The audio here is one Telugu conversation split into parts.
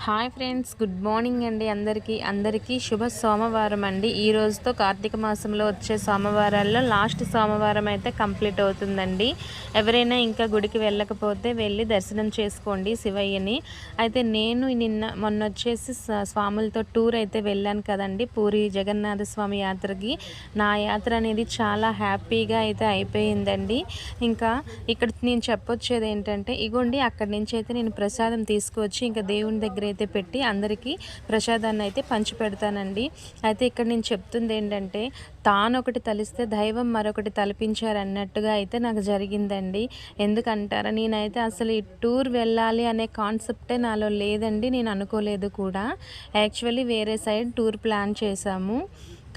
హాయ్ ఫ్రెండ్స్, గుడ్ మార్నింగ్ అండి. అందరికీ శుభ సోమవారం అండి. ఈ రోజుతో కార్తీక మాసంలో వచ్చే సోమవారాల్లో లాస్ట్ సోమవారం అయితే కంప్లీట్ అవుతుందండి. ఎవరైనా ఇంకా గుడికి వెళ్ళకపోతే వెళ్ళి దర్శనం చేసుకోండి శివయ్యని. అయితే నేను మొన్న వచ్చేసి స్వాములతో టూర్ అయితే వెళ్ళాను కదండి, పూరి జగన్నాథ స్వామి యాత్రకి. నా యాత్ర అనేది చాలా హ్యాపీగా అయితే అయిపోయిందండి. ఇంకా ఇక్కడ నేను చెప్పొచ్చేది ఏంటంటే, ఇగోండి అక్కడి నుంచి అయితే నేను ప్రసాదం తీసుకువచ్చి ఇంకా దేవుని దగ్గర అయితే పెట్టి అందరికీ ప్రసాదాన్ని అయితే పంచిపెడతానండి. అయితే ఇక్కడ నేను చెప్తుంది ఏంటంటే, తానొకటి తలిస్తే దైవం మరొకటి తలపించారన్నట్టుగా అయితే నాకు జరిగిందండి. ఎందుకంటారా, నేనైతే అసలు ఈ టూర్ వెళ్ళాలి అనే కాన్సెప్టే నాలో లేదండి. నేను అనుకోలేదు కూడా. యాక్చువల్లీ వేరే సైడ్ టూర్ ప్లాన్ చేశాము.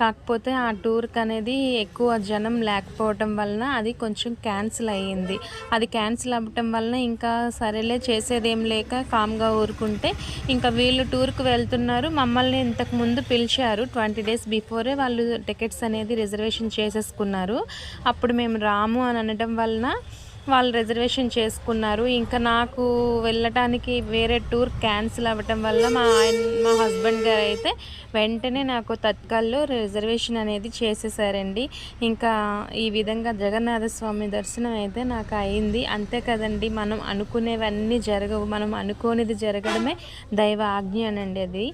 కాకపోతే ఆ టూర్కి అనేది ఎక్కువ జనం లేకపోవటం వలన అది కొంచెం క్యాన్సిల్ అయ్యింది. అది క్యాన్సిల్ అవ్వటం వలన ఇంకా సరేలే చేసేదేం లేక కామ్గా ఊరుకుంటే, ఇంకా వీళ్ళు టూర్కి వెళ్తున్నారు. మమ్మల్ని ఇంతకుముందు పిలిచారు, 20 డేస్ బిఫోరే వాళ్ళు టికెట్స్ అనేది రిజర్వేషన్ చేసేసుకున్నారు. అప్పుడు మేము రాము అని అనడం వలన వాళ్ళు రిజర్వేషన్ చేసుకున్నారు. ఇంకా నాకు వెళ్ళటానికి వేరే టూర్ క్యాన్సిల్ అవ్వటం వల్ల మా హస్బెండ్ గారు అయితే వెంటనే నాకు తత్కాల్లో రిజర్వేషన్ అనేది చేసేసారండి. ఇంకా ఈ విధంగా జగన్నాథ స్వామి దర్శనం అయితే నాకు అయింది. అంతే కదండి, మనం అనుకునేవన్నీ జరగవు, మనం అనుకోనిది జరగడమే దైవ ఆజ్ఞ అనండి అది.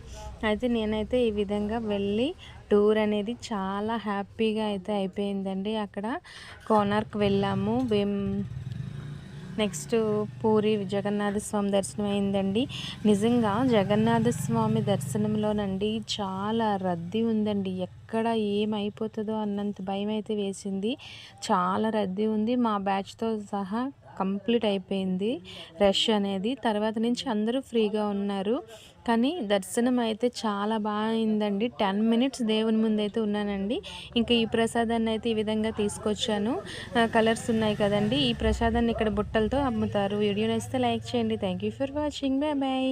అయితే నేనైతే ఈ విధంగా వెళ్ళి టూర్ అనేది చాలా హ్యాపీగా అయితే అయిపోయిందండి. అక్కడ కోనార్క్ వెళ్ళాము, నెక్స్ట్ పూరి జగన్నాథ స్వామి దర్శనం అయిందండి. నిజంగా జగన్నాథ స్వామి దర్శనంలోనండి చాలా రద్దీ ఉందండి. ఎక్కడ ఏమైపోతుందో అన్నంత భయం అయితే వేసింది. చాలా రద్దీ ఉంది. మా బ్యాచ్తో సహా కంప్లీట్ అయిపోయింది రష్ అనేది. తర్వాత నుంచి అందరూ ఫ్రీగా ఉన్నారు. కానీ దర్శనం అయితే చాలా బాగా అయిందండి. 10 మినిట్స్ దేవుని ముందైతే ఉన్నానండి. ఇంకా ఈ ప్రసాదాన్ని అయితే ఈ విధంగా తీసుకొచ్చాను. కలర్స్ ఉన్నాయి కదండి, ఈ ప్రసాదాన్ని ఇక్కడ బుట్టలతో అమ్ముతారు. వీడియో నచ్చితే లైక్ చేయండి. Thank you for watching. Bye bye.